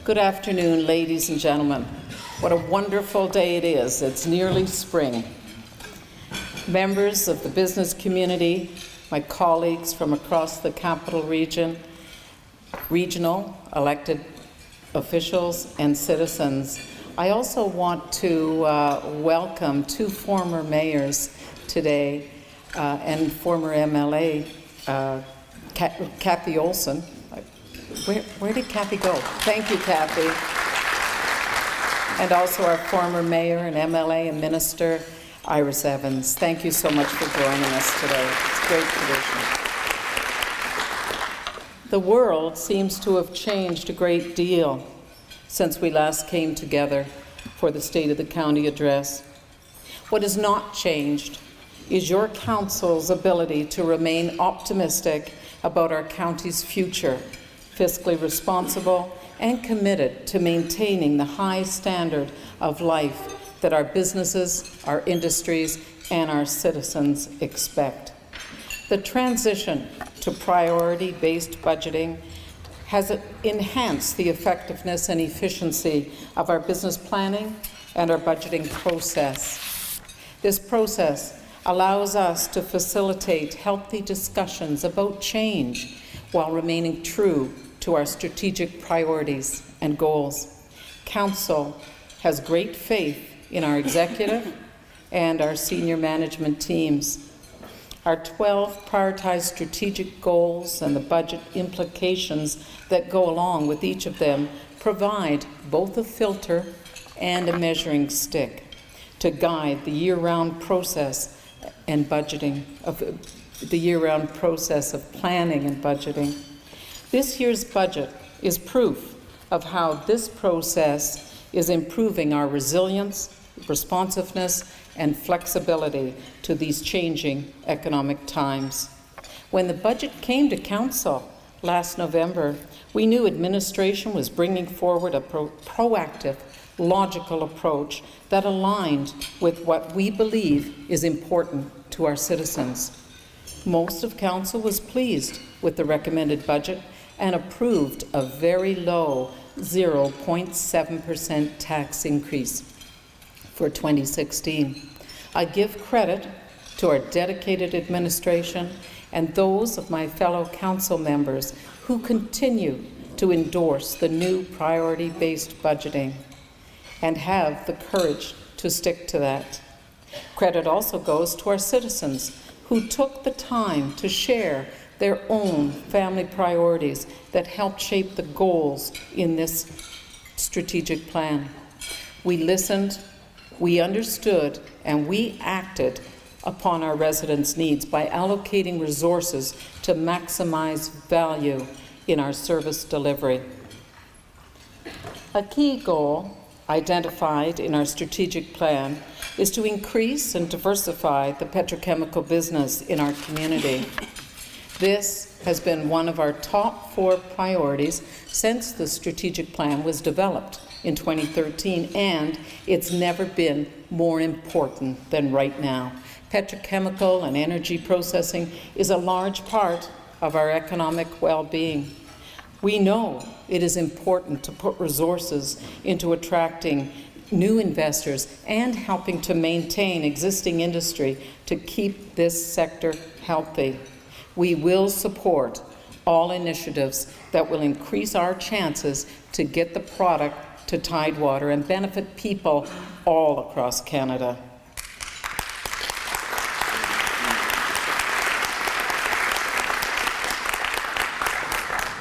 Good afternoon, ladies and gentlemen. What a wonderful day it is. It's nearly spring. Members of the business community, my colleagues from across the Capital Region, regional elected officials, and citizens, I also want to welcome two former mayors today and former MLA, Kathy Olson. Where did Kathy go? Thank you, Kathy. And also our former mayor and MLA and minister, Iris Evans. Thank you so much for joining us today. It's a great tradition. The world seems to have changed a great deal since we last came together for the State of the County address. What has not changed is your council's ability to remain optimistic about our county's future, fiscally responsible and committed to maintaining the high standard of life that our businesses, our industries, and our citizens expect. The transition to priority-based budgeting has enhanced the effectiveness and efficiency of our business planning and our budgeting process. This process allows us to facilitate healthy discussions about change while remaining true to our strategic priorities and goals. Council has great faith in our executive and our senior management teams. Our 12 prioritized strategic goals and the budget implications that go along with each of them provide both a filter and a measuring stick to guide the year-round process and budgeting of the year-round process of planning and budgeting. This year's budget is proof of how this process is improving our resilience, responsiveness, and flexibility to these changing economic times. When the budget came to Council last November, we knew administration was bringing forward a proactive, logical approach that aligned with what we believe is important to our citizens. Most of Council was pleased with the recommended budget and approved a very low 0.7% tax increase for 2016. I give credit to our dedicated administration and those of my fellow council members who continue to endorse the new priority-based budgeting and have the courage to stick to that. Credit also goes to our citizens who took the time to share their own family priorities that helped shape the goals in this strategic plan. We listened, we understood, and we acted upon our residents' needs by allocating resources to maximize value in our service delivery. A key goal identified in our strategic plan is to increase and diversify the petrochemical business in our community. This has been one of our top 4 priorities since the strategic plan was developed in 2013, and it's never been more important than right now. Petrochemical and energy processing is a large part of our economic well-being. We know it is important to put resources into attracting new investors and helping to maintain existing industry to keep this sector healthy. We will support all initiatives that will increase our chances to get the product to Tidewater and benefit people all across Canada.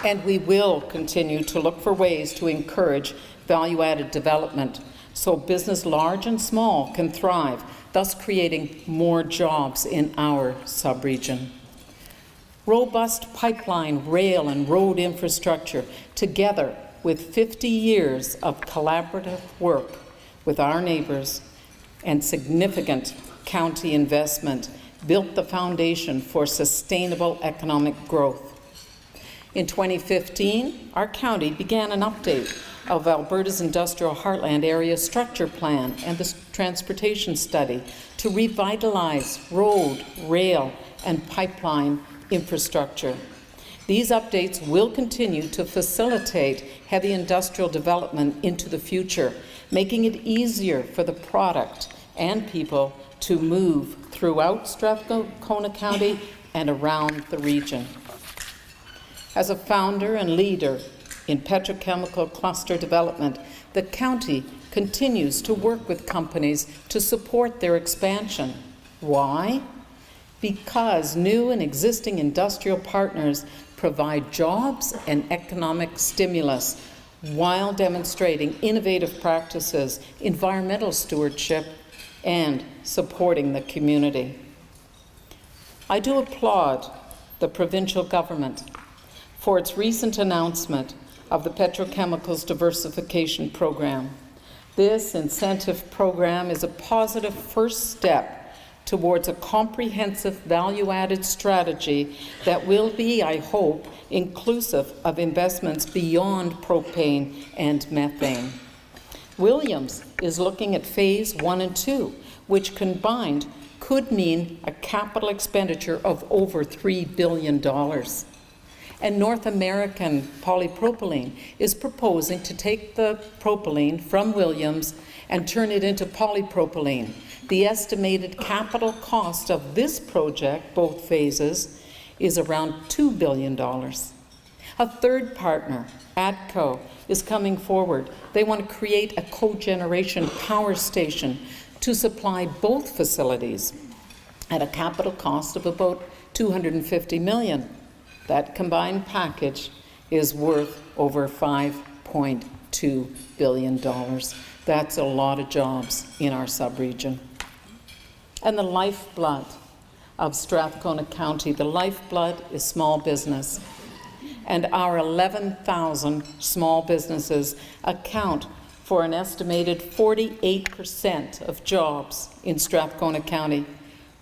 And we will continue to look for ways to encourage value-added development so business large and small can thrive, thus creating more jobs in our sub-region. Robust pipeline, rail, and road infrastructure, together with 50 years of collaborative work with our neighbours and significant county investment, built the foundation for sustainable economic growth. In 2015, our county began an update of Alberta's Industrial Heartland Area Structure Plan and the Transportation Study to revitalize road, rail, and pipeline infrastructure. These updates will continue to facilitate heavy industrial development into the future, making it easier for the product and people to move throughout Strathcona County and around the region. As a founder and leader in petrochemical cluster development, the county continues to work with companies to support their expansion. Why? Because new and existing industrial partners provide jobs and economic stimulus while demonstrating innovative practices, environmental stewardship, and supporting the community. I do applaud the provincial government for its recent announcement of the Petrochemicals Diversification Program. This incentive program is a positive first step towards a comprehensive value-added strategy that will be, I hope, inclusive of investments beyond propane and methane. Williams is looking at phase 1 and 2, which combined could mean a capital expenditure of over $3 billion. And North American Polypropylene is proposing to take the propylene from Williams and turn it into polypropylene. The estimated capital cost of this project, both phases, is around $2 billion. A third partner, ATCO, is coming forward. They want to create a cogeneration power station to supply both facilities at a capital cost of about $250 million. That combined package is worth over $5.2 billion. That's a lot of jobs in our subregion. And the lifeblood of Strathcona County, the lifeblood is small business. And our 11,000 small businesses account for an estimated 48% of jobs in Strathcona County.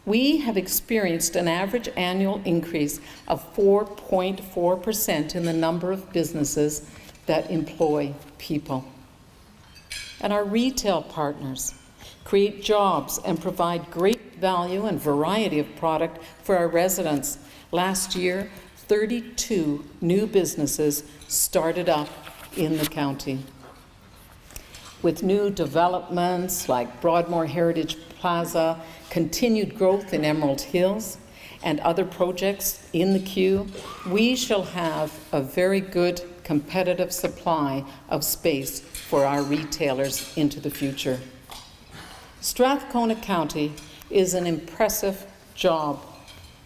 We have experienced an average annual increase of 4.4% in the number of businesses that employ people. And our retail partners create jobs and provide great value and variety of product for our residents. Last year, 32 new businesses started up in the county. With new developments like Broadmoor Heritage Plaza, continued growth in Emerald Hills, and other projects in the queue, we shall have a very good competitive supply of space for our retailers into the future. Strathcona County is an impressive job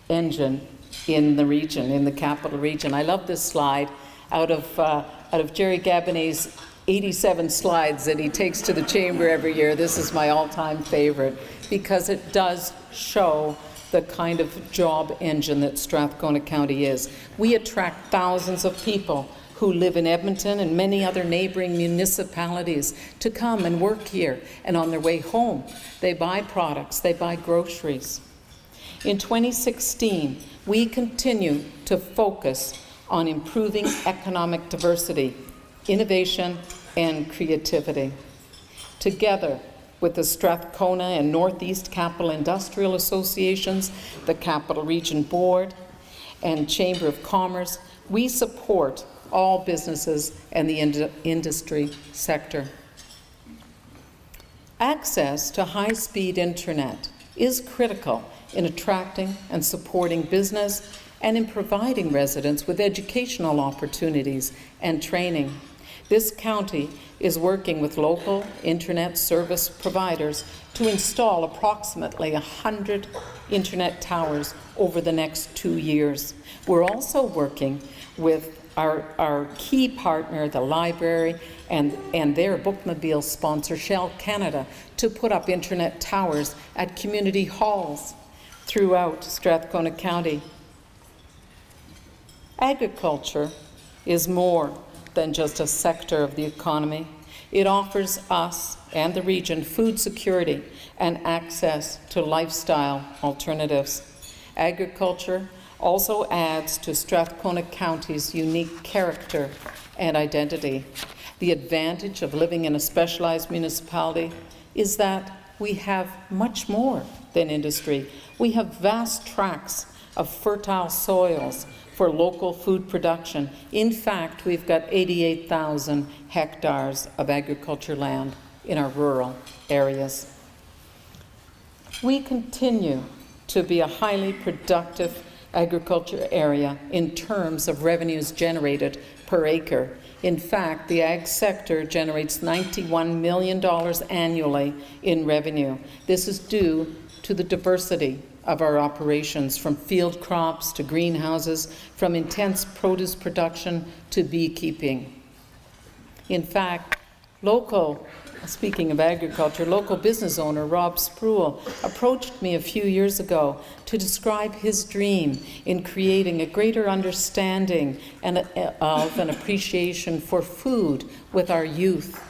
engine in the region, in the capital region. I love this slide out of Jerry Gabonet's 87 slides that he takes to the chamber every year. This is my all-time favorite because it does show the kind of job engine that Strathcona County is. We attract thousands of people who live in Edmonton and many other neighboring municipalities to come and work here, and on their way home, they buy products, they buy groceries. In 2016, we continue to focus on improving economic diversity, innovation, and creativity. Together with the Strathcona and Northeast Capital Industrial Associations, the Capital Region Board, and Chamber of Commerce, we support all businesses and the industry sector. Access to high-speed internet is critical in attracting and supporting business and in providing residents with educational opportunities and training. This county is working with local internet service providers to install approximately 100 internet towers over the next 2 years. We're also working with our key partner, the library, and their bookmobile sponsor, Shell Canada, to put up internet towers at community halls throughout Strathcona County. Agriculture is more than just a sector of the economy. It offers us and the region food security and access to lifestyle alternatives. Agriculture also adds to Strathcona County's unique character and identity. The advantage of living in a specialized municipality is that we have much more than industry. We have vast tracts of fertile soils for local food production. In fact, we've got 88,000 hectares of agriculture land in our rural areas. We continue to be a highly productive agriculture area in terms of revenues generated per acre. In fact, the ag sector generates $91 million annually in revenue. This is due to the diversity of our operations, from field crops to greenhouses, from intense produce production to beekeeping. In fact, speaking of agriculture, local business owner Rob Spruill approached me a few years ago to describe his dream in creating a greater understanding of an appreciation for food with our youth.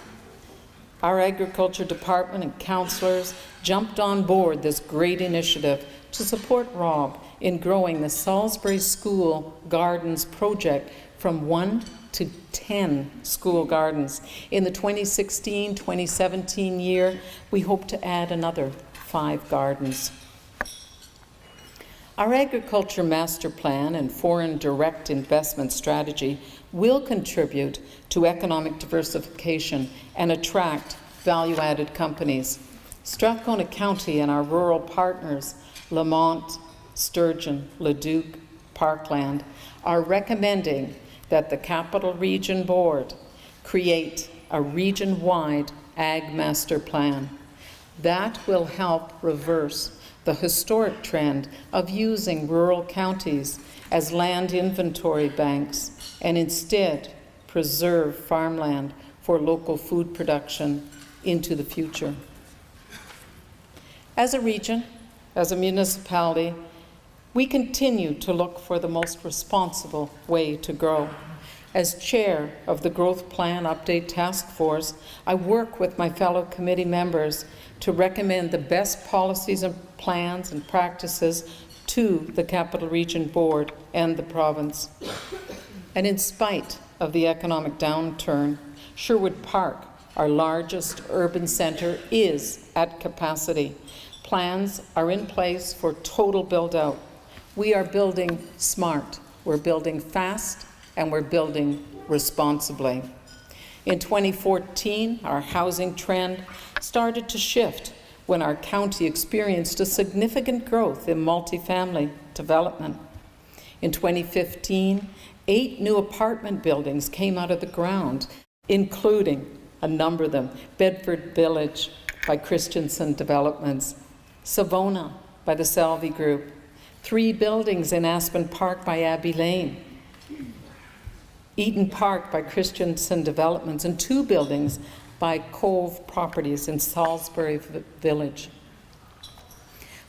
Our agriculture department and councillors jumped on board this great initiative to support Rob in growing the Salisbury School Gardens project from 1 to 10 school gardens. In the 2016-2017 year, we hope to add another 5 gardens. Our agriculture master plan and foreign direct investment strategy will contribute to economic diversification and attract value-added companies. Strathcona County and our rural partners, Lamont, Sturgeon, Leduc, Parkland, are recommending that the Capital Region Board create a region-wide Ag Master Plan. That will help reverse the historic trend of using rural counties as land inventory banks and instead preserve farmland for local food production into the future. As a region, as a municipality, we continue to look for the most responsible way to grow. As chair of the Growth Plan Update Task Force, I work with my fellow committee members to recommend the best policies and plans and practices to the Capital Region Board and the province. And in spite of the economic downturn, Sherwood Park, our largest urban centre, is at capacity. Plans are in place for total build-out. We are building smart, we're building fast, and we're building responsibly. In 2014, our housing trend started to shift when our county experienced a significant growth in multifamily development. In 2015, 8 new apartment buildings came out of the ground, including a number of them: Bedford Village by Christensen Developments, Savona by the Salvi Group, 3 buildings in Aspen Park by Abbey Lane, Eaton Park by Christensen Developments, and 2 buildings by Cove Properties in Salisbury Village.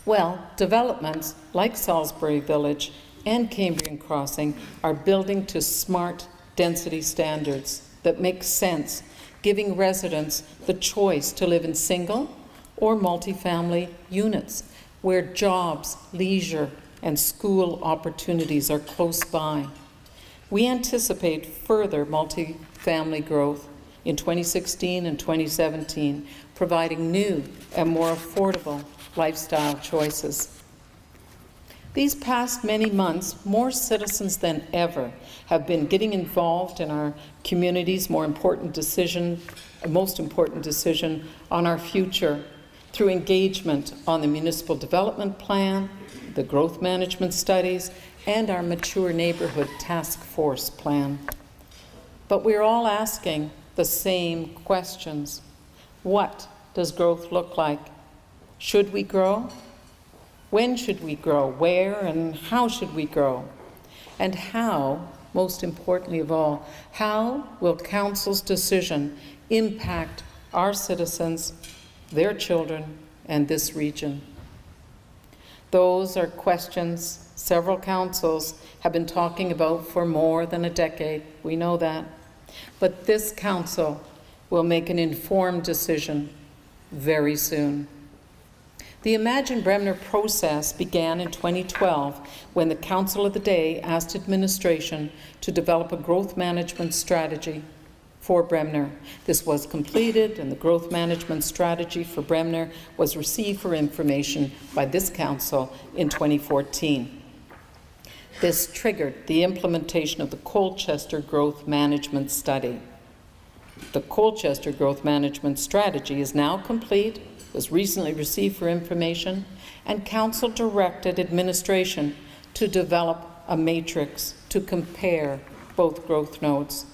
Well, developments like Salisbury Village and Cambrian Crossing are building to smart density standards that make sense, giving residents the choice to live in single or multifamily units where jobs, leisure, and school opportunities are close by. We anticipate further multifamily growth in 2016 and 2017, providing new and more affordable lifestyle choices. These past many months, more citizens than ever have been getting involved in our community's most important decision on our future through engagement on the Municipal Development Plan, the Growth Management Studies, and our Mature Neighbourhood Task Force Plan. But we're all asking the same questions. What does growth look like? Should we grow? When should we grow? Where and how should we grow? And how, most importantly of all, how will Council's decision impact our citizens, their children, and this region? Those are questions several councils have been talking about for more than a decade. We know that. But this council will make an informed decision very soon. The Imagine Bremner process began in 2012 when the Council of the Day asked administration to develop a growth management strategy for Bremner. This was completed, and the growth management strategy for Bremner was received for information by this council in 2014. This triggered the implementation of the Colchester Growth Management Study. The Colchester Growth Management Strategy is now complete, was recently received for information, and Council directed administration to develop a matrix to compare both growth nodes.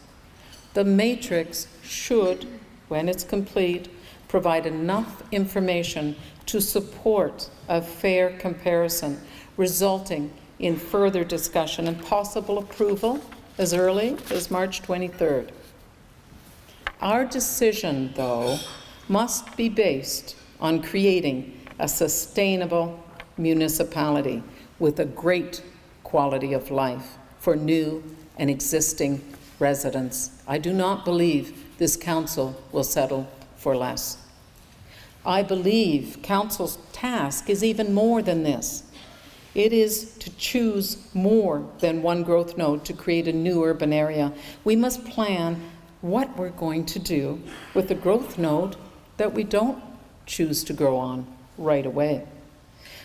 The matrix should, when it's complete, provide enough information to support a fair comparison, resulting in further discussion and possible approval as early as March 23rd. Our decision, though, must be based on creating a sustainable municipality with a great quality of life for new and existing residents. I do not believe this council will settle for less. I believe council's task is even more than this. It is to choose more than one growth node to create a new urban area. We must plan what we're going to do with the growth node that we don't choose to grow on right away.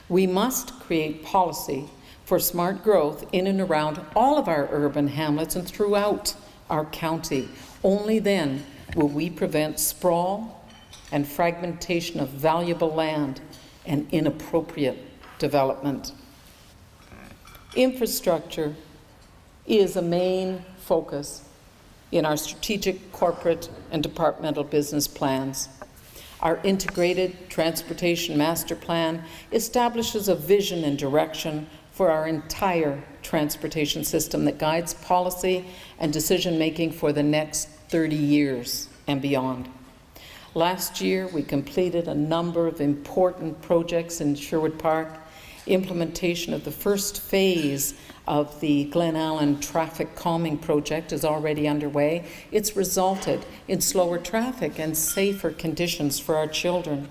We must create policy for smart growth in and around all of our urban hamlets and throughout our county. Only then will we prevent sprawl and fragmentation of valuable land and inappropriate development. Infrastructure is a main focus in our strategic corporate and departmental business plans. Our integrated transportation master plan establishes a vision and direction for our entire transportation system that guides policy and decision-making for the next 30 years and beyond. Last year, we completed a number of important projects in Sherwood Park. Implementation of the first phase of the Glen Allen traffic calming project is already underway. It's resulted in slower traffic and safer conditions for our children.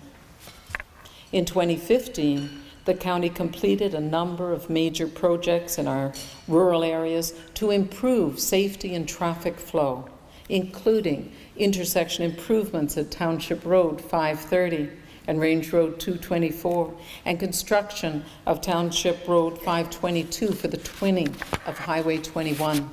In 2015, the county completed a number of major projects in our rural areas to improve safety and traffic flow, including intersection improvements at Township Road 530 and Range Road 224, and construction of Township Road 522 for the twinning of Highway 21.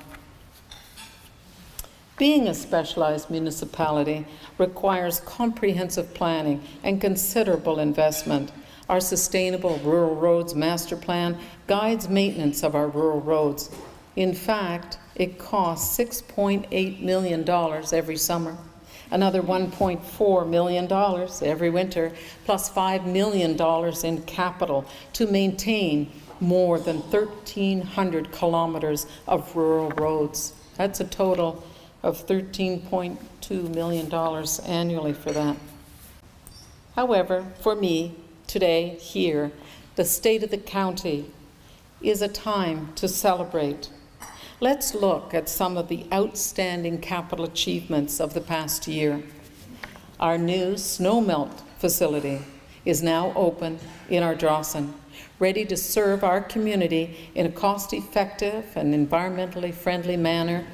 Being a specialized municipality requires comprehensive planning and considerable investment. Our Sustainable Rural Roads Master Plan guides maintenance of our rural roads. In fact, it costs $6.8 million every summer, another $1.4 million every winter, plus $5 million in capital to maintain more than 1,300 kilometers of rural roads. That's a total of $13.2 million annually for that. However, for me, today, here, the state of the county is a time to celebrate. Let's look at some of the outstanding capital achievements of the past year. Our new snowmelt facility is now open in Ardrossan, ready to serve our community in a cost-effective and environmentally friendly manner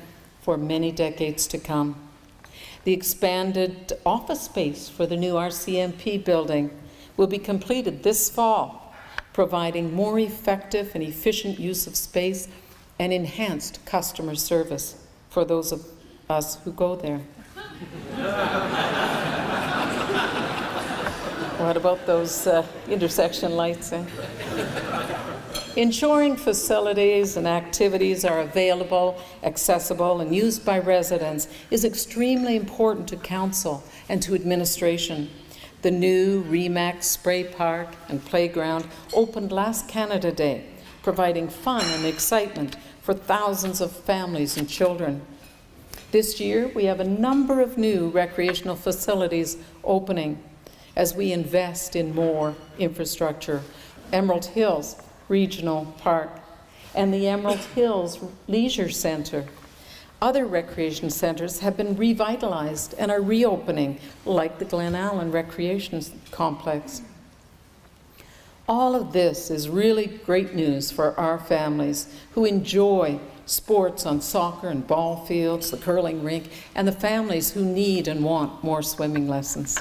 for many decades to come. The expanded office space for the new RCMP building will be completed this fall, providing more effective and efficient use of space and enhanced customer service for those of us who go there. What about those intersection lights? Ensuring facilities and activities are available, accessible, and used by residents is extremely important to council and to administration. The new Remax Spray Park and Playground opened last Canada Day, providing fun and excitement for thousands of families and children. This year, we have a number of new recreational facilities opening as we invest in more infrastructure. Emerald Hills Regional Park and the Emerald Hills Leisure Centre. Other recreation centres have been revitalized and are reopening, like the Glen Allen Recreation Complex. All of this is really great news for our families who enjoy sports on soccer and ball fields, the curling rink, and the families who need and want more swimming lessons.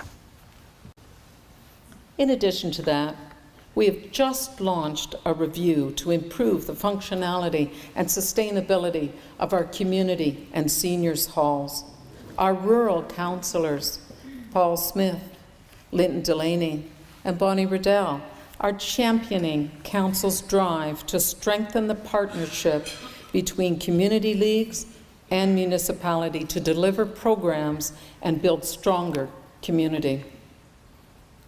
In addition to that, We have just launched a review to improve the functionality and sustainability of our community and seniors' halls. Our rural councillors, Paul Smith, Linton Delaney, and Bonnie Riddell, are championing Council's drive to strengthen the partnership between community leagues and municipality to deliver programs and build stronger community.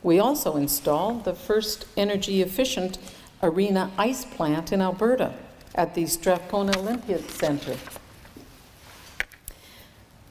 We also installed the first energy-efficient arena ice plant in Alberta at the Strathcona Olympic Centre.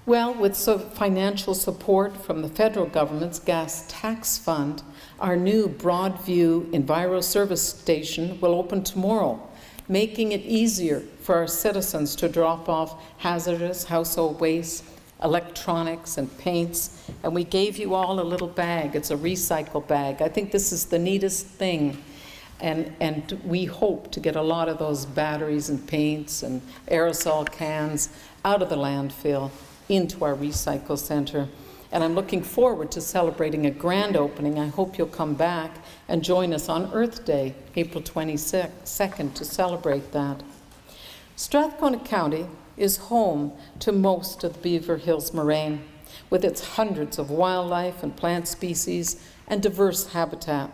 Well, with financial support from the federal government's gas tax fund, our new Broadview Enviro Service Station will open tomorrow, making it easier for our citizens to drop off hazardous household waste, electronics and paints, and we gave you all a little bag. It's a recycle bag. I think this is the neatest thing, and we hope to get a lot of those batteries and paints and aerosol cans out of the landfill into our recycle center. And I'm looking forward to celebrating a grand opening. I hope you'll come back and join us on Earth Day, April 22nd, to celebrate that. Strathcona County is home to most of the Beaver Hills Moraine, with its hundreds of wildlife and plant species and diverse habitat.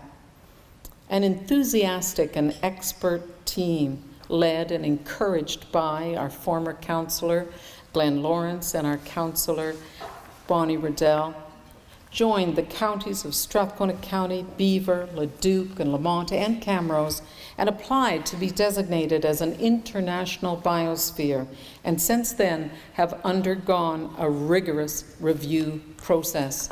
An enthusiastic and expert team, led and encouraged by our former councillor, Glenn Lawrence, and our councillor, Bonnie Riddell, joined the counties of Strathcona County, Beaver, Leduc, and Lamont, and Camrose, and applied to be designated as an international biosphere, and since then have undergone a rigorous review process.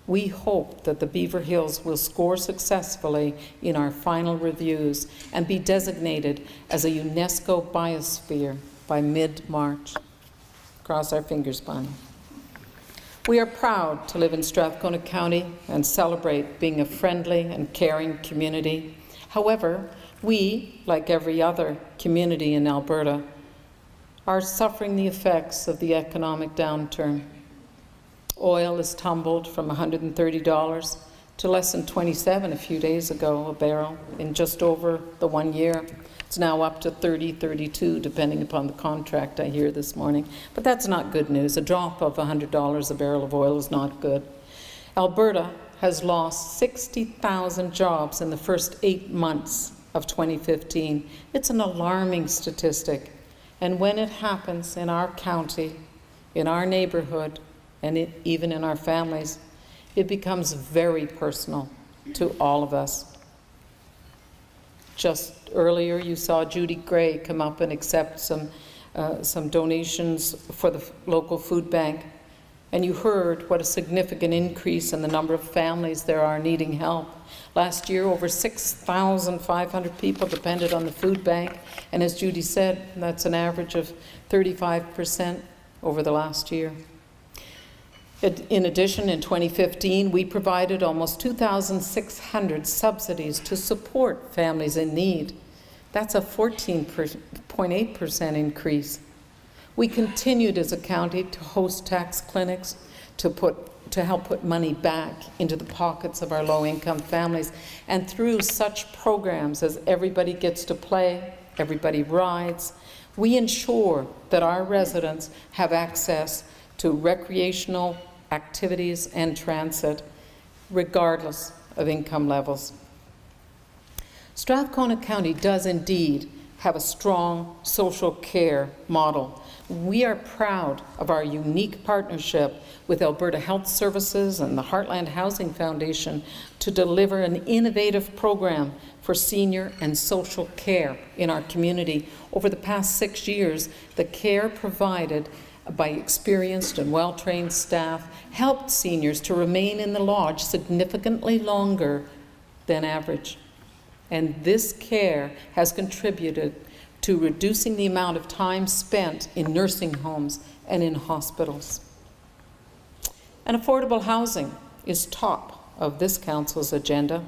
We hope that the Beaver Hills will score successfully in our final reviews and be designated as a UNESCO biosphere by mid-March. Cross our fingers, Bonnie. We are proud to live in Strathcona County and celebrate being a friendly and caring community. However, we, like every other community in Alberta, are suffering the effects of the economic downturn. Oil has tumbled from $130 to less than $27 a few days ago a barrel in just over the 1 year. It's now up to $30, $32, depending upon the contract, I hear this morning. But that's not good news. A drop of $100 a barrel of oil is not good. Alberta has lost 60,000 jobs in the first 8 months of 2015. It's an alarming statistic. And when it happens in our county, in our neighborhood, and even in our families, it becomes very personal to all of us. Just earlier, you saw Judy Gray come up and accept some donations for the local food bank, and you heard what a significant increase in the number of families there are needing help. Last year, over 6,500 people depended on the food bank, and as Judy said, that's an average of 35% over the last year. In addition, in 2015, we provided almost 2,600 subsidies to support families in need. That's a 14.8% increase. We continued as a county to host tax clinics to help put money back into the pockets of our low-income families. And through such programs as Everybody Gets to Play, Everybody Rides, we ensure that our residents have access to recreational activities and transit, regardless of income levels. Strathcona County does indeed have a strong social care model. We are proud of our unique partnership with Alberta Health Services and the Heartland Housing Foundation to deliver an innovative program for senior and social care in our community. Over the past 6 years, the care provided by experienced and well-trained staff helped seniors to remain in the lodge significantly longer than average. And this care has contributed to reducing the amount of time spent in nursing homes and in hospitals. And affordable housing is top of this council's agenda.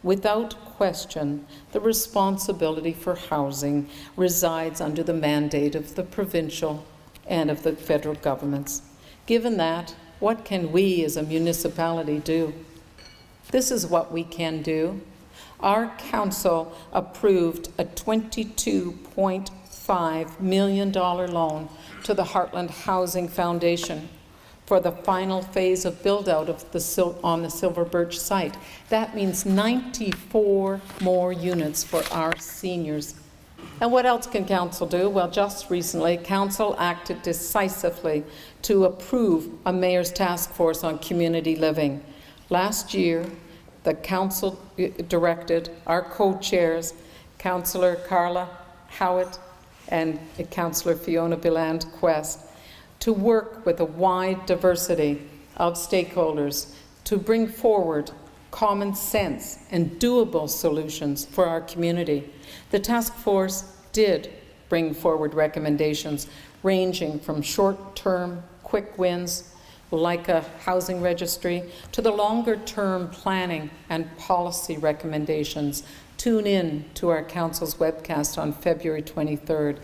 Without question, the responsibility for housing resides under the mandate of the provincial and of the federal governments. Given that, what can we as a municipality do? This is what we can do. Our council approved a $22.5 million loan to the Heartland Housing Foundation for the final phase of build-out of on the Silver Birch site. That means 94 more units for our seniors. And what else can council do? Well, just recently, council acted decisively to approve a mayor's task force on community living. Last year, the council directed our co-chairs, Councillor Carla Howitt and Councillor Fiona Biland-Quest, to work with a wide diversity of stakeholders to bring forward common sense and doable solutions for our community. The task force did bring forward recommendations ranging from short-term quick wins like a housing registry to the longer-term planning and policy recommendations. Tune in to our council's webcast on February 23rd.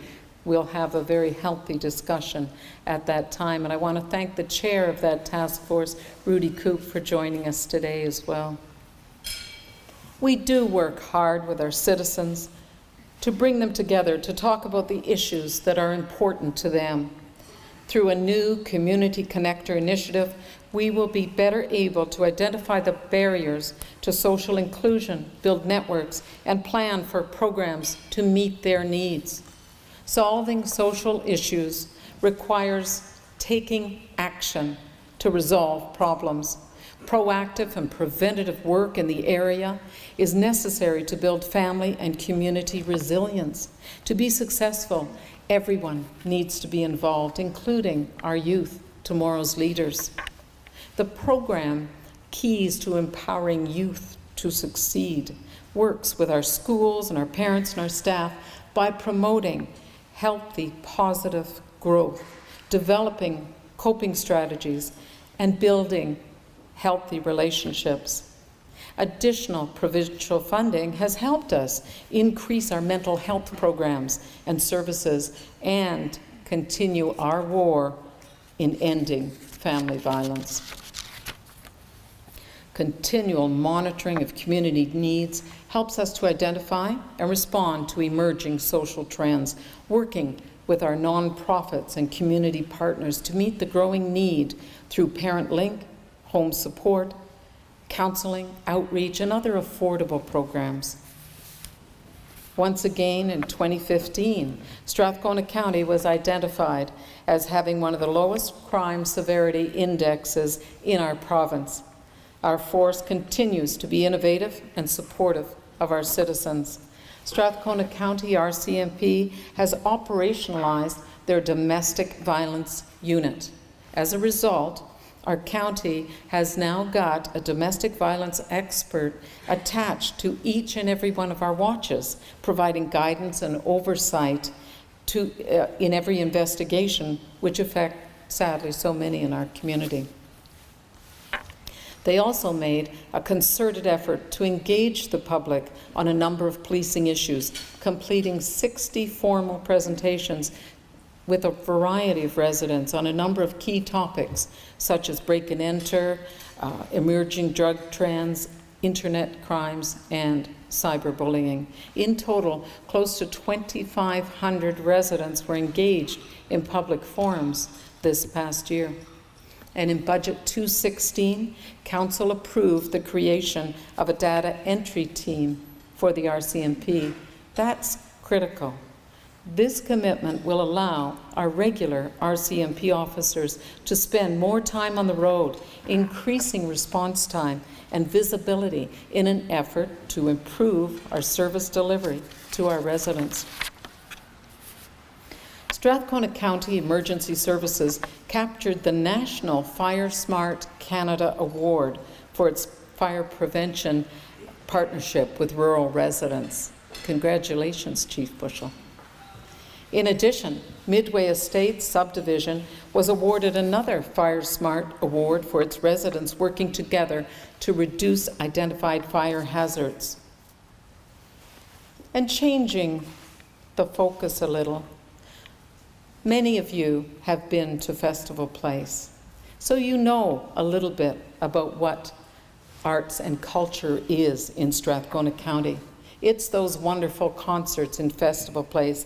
We'll have a very healthy discussion at that time. And I want to thank the chair of that task force, Rudy Coop, for joining us today as well. We do work hard with our citizens to bring them together to talk about the issues that are important to them. Through a new Community Connector initiative, we will be better able to identify the barriers to social inclusion, build networks, and plan for programs to meet their needs. Solving social issues requires taking action to resolve problems. Proactive and preventative work in the area is necessary to build family and community resilience. To be successful, everyone needs to be involved, including our youth, tomorrow's leaders. The program, Keys to Empowering Youth to Succeed, works with our schools and our parents and our staff by promoting healthy, positive growth, developing coping strategies, and building healthy relationships. Additional provincial funding has helped us increase our mental health programs and services and continue our war in ending family violence. Continual monitoring of community needs helps us to identify and respond to emerging social trends, working with our nonprofits and community partners to meet the growing need through Parent Link, home support, counseling, outreach, and other affordable programs. Once again, in 2015, Strathcona County was identified as having one of the lowest crime severity indexes in our province. Our force continues to be innovative and supportive of our citizens. Strathcona County RCMP has operationalized their domestic violence unit. As a result, our county has now got a domestic violence expert attached to each and every one of our watches, providing guidance and oversight in every investigation, which affect, sadly, so many in our community. They also made a concerted effort to engage the public on a number of policing issues, completing 60 formal presentations with a variety of residents on a number of key topics, such as break and enter, emerging drug trends, internet crimes, and cyberbullying. In total, close to 2,500 residents were engaged in public forums this past year. And in Budget 216, Council approved the creation of a data entry team for the RCMP. That's critical. This commitment will allow our regular RCMP officers to spend more time on the road, increasing response time and visibility in an effort to improve our service delivery to our residents. Strathcona County Emergency Services captured the National Fire Smart Canada Award for its fire prevention partnership with rural residents. Congratulations, Chief Bushell. In addition, Midway Estates subdivision was awarded another Fire Smart Award for its residents working together to reduce identified fire hazards. And changing the focus a little, many of you have been to Festival Place, so you know a little bit about what arts and culture is in Strathcona County. It's those wonderful concerts in Festival Place.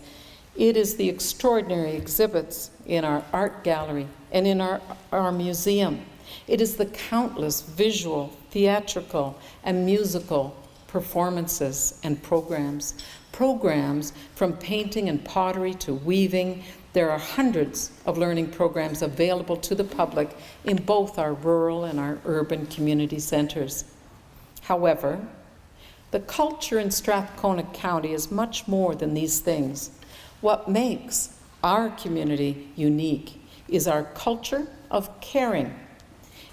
It is the extraordinary exhibits in our art gallery and in our museum. It is the countless visual, theatrical, and musical performances and programs. Programs from painting and pottery to weaving. There are hundreds of learning programs available to the public in both our rural and our urban community centers. However, the culture in Strathcona County is much more than these things. What makes our community unique is our culture of caring.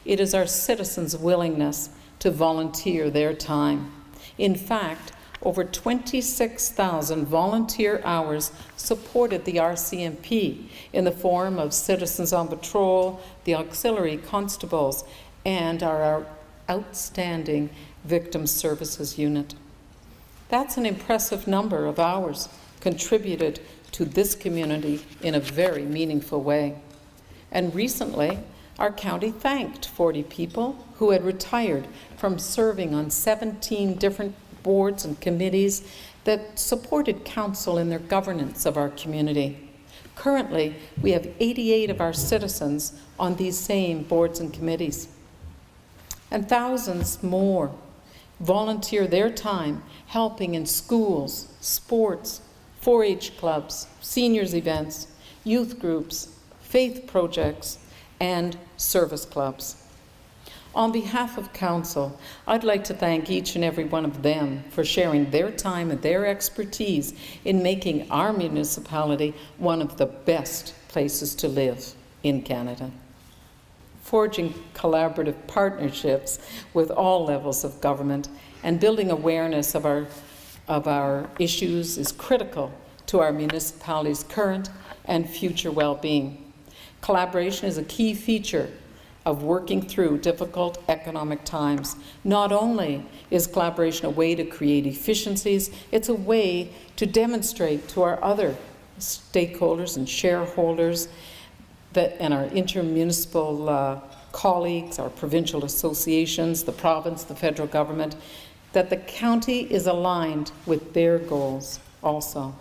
It is our citizens' willingness to volunteer their time. In fact, over 26,000 volunteer hours supported the RCMP in the form of Citizens on Patrol, the auxiliary constables, and our outstanding Victim Services Unit. That's an impressive number of hours contributed to this community in a very meaningful way. And recently, our county thanked 40 people who had retired from serving on 17 different boards and committees that supported council in their governance of our community. Currently, we have 88 of our citizens on these same boards and committees. And thousands more volunteer their time helping in schools, sports, 4-H clubs, seniors events, youth groups, faith projects, and service clubs. On behalf of Council, I'd like to thank each and every one of them for sharing their time and their expertise in making our municipality one of the best places to live in Canada. Forging collaborative partnerships with all levels of government and building awareness of our issues is critical to our municipality's current and future well-being. Collaboration is a key feature of working through difficult economic times. Not only is collaboration a way to create efficiencies, it's a way to demonstrate to our other stakeholders and shareholders and our intermunicipal colleagues, our provincial associations, the province, the federal government, that the county is aligned with their goals also.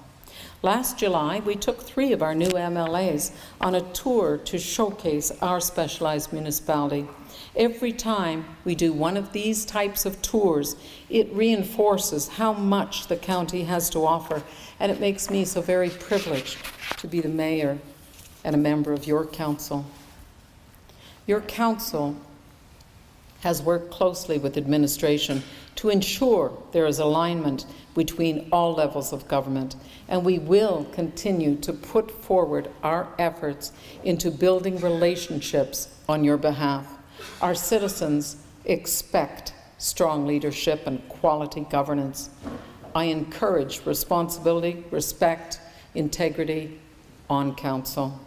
Last July, we took 3 of our new MLAs on a tour to showcase our specialized municipality. Every time we do one of these types of tours, it reinforces how much the county has to offer, and it makes me so very privileged to be the mayor and a member of your council. Your council has worked closely with administration to ensure there is alignment between all levels of government, and we will continue to put forward our efforts into building relationships on your behalf. Our citizens expect strong leadership and quality governance. I encourage responsibility, respect, integrity on council.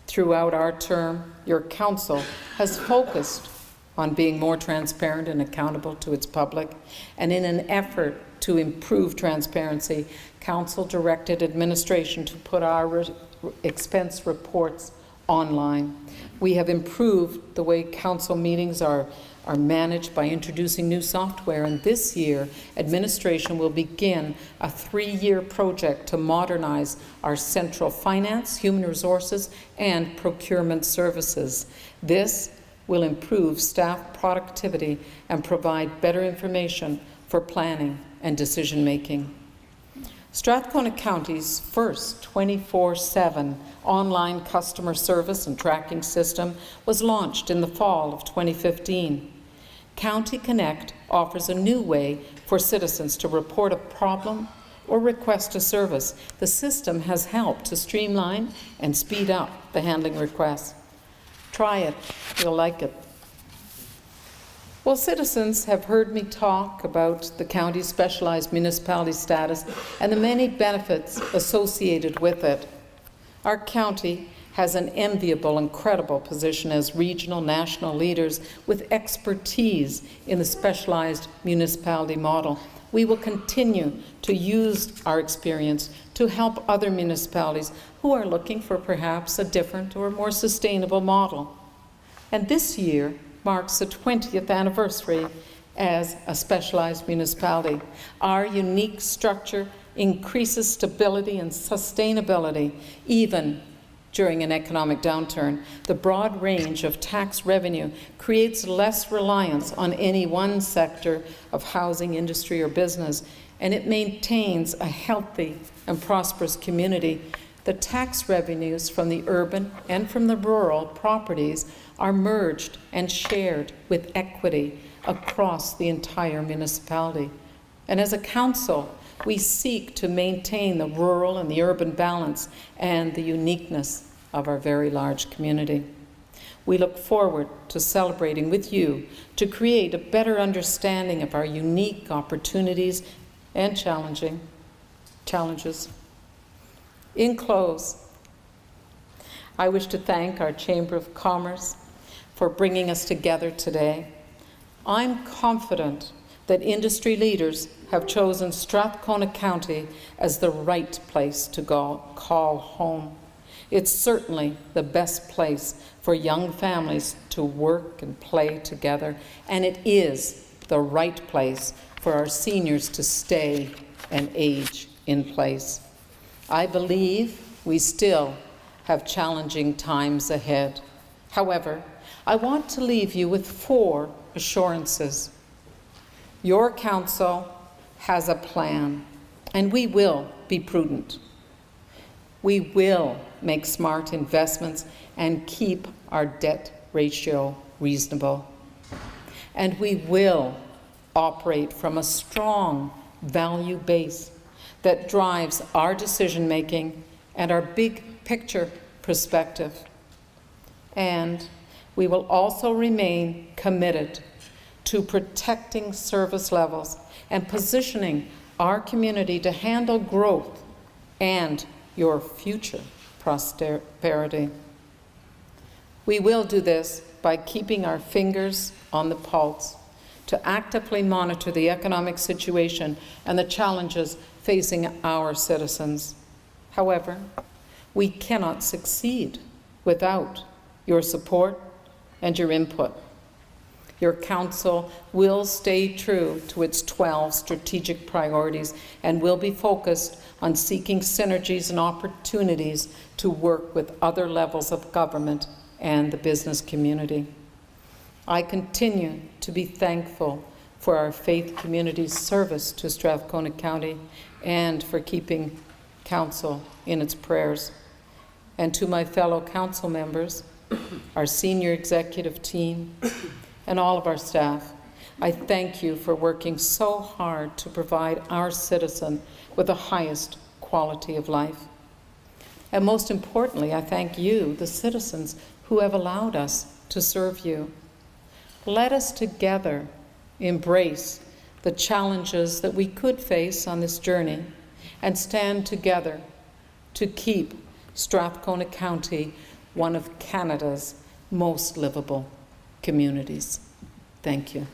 Throughout our term, your council has focused on being more transparent and accountable to its public, and in an effort to improve transparency, Council directed administration to put our expense reports online. We have improved the way Council meetings are managed by introducing new software, and this year, administration will begin a 3-year project to modernize our central finance, human resources, and procurement services. This will improve staff productivity and provide better information for planning and decision-making. Strathcona County's first 24/7 online customer service and tracking system was launched in the fall of 2015. County Connect offers a new way for citizens to report a problem or request a service. The system has helped to streamline and speed up the handling requests. Try it, you'll like it. Well, citizens have heard me talk about the county's specialized municipality status and the many benefits associated with it. Our county has an enviable and credible position as regional, national leaders with expertise in the specialized municipality model. We will continue to use our experience to help other municipalities who are looking for perhaps a different or more sustainable model. And this year, marks the 20th anniversary as a specialized municipality. Our unique structure increases stability and sustainability, even during an economic downturn. The broad range of tax revenue creates less reliance on any one sector of housing, industry, or business, and it maintains a healthy and prosperous community. The tax revenues from the urban and from the rural properties are merged and shared with equity across the entire municipality. And as a council, we seek to maintain the rural and the urban balance and the uniqueness of our very large community. We look forward to celebrating with you to create a better understanding of our unique opportunities and challenges. In close, I wish to thank our Chamber of Commerce for bringing us together today. I'm confident that industry leaders have chosen Strathcona County as the right place to call home. It's certainly the best place for young families to work and play together, and it is the right place for our seniors to stay and age in place. I believe we still have challenging times ahead. However, I want to leave you with 4 assurances. Your council has a plan, and we will be prudent. We will make smart investments and keep our debt ratio reasonable. And we will operate from a strong value base that drives our decision-making and our big picture perspective. And we will also remain committed to protecting service levels and positioning our community to handle growth and your future prosperity. We will do this by keeping our fingers on the pulse to actively monitor the economic situation and the challenges facing our citizens. However, we cannot succeed without your support and your input. Your council will stay true to its 12 strategic priorities and will be focused on seeking synergies and opportunities to work with other levels of government and the business community. I continue to be thankful for our faith community's service to Strathcona County and for keeping council in its prayers. And to my fellow council members, our senior executive team, and all of our staff, I thank you for working so hard to provide our citizen with the highest quality of life. And most importantly, I thank you, the citizens, who have allowed us to serve you. Let us together embrace the challenges that we could face on this journey and stand together to keep Strathcona County one of Canada's most livable communities. Thank you.